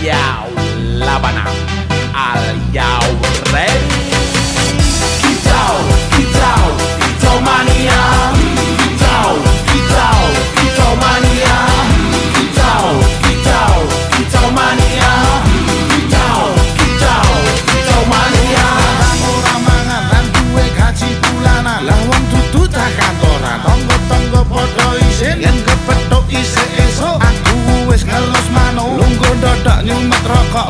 Yo, Labana, are you ready? Kicau, kicau, kicau mania. Kicau, kicau, kicau mania. Kicau, kicau, kicau mania. Kicau, kicau, kicau mania. Ora mangan lan duwe gaji bulanan, lah wong dudu tak kantoran. Tonggo-tonggo padha isin yen kepethuk isih esuk. Aku wis ngelus manuk, lungguh ndodok nyumet rokok.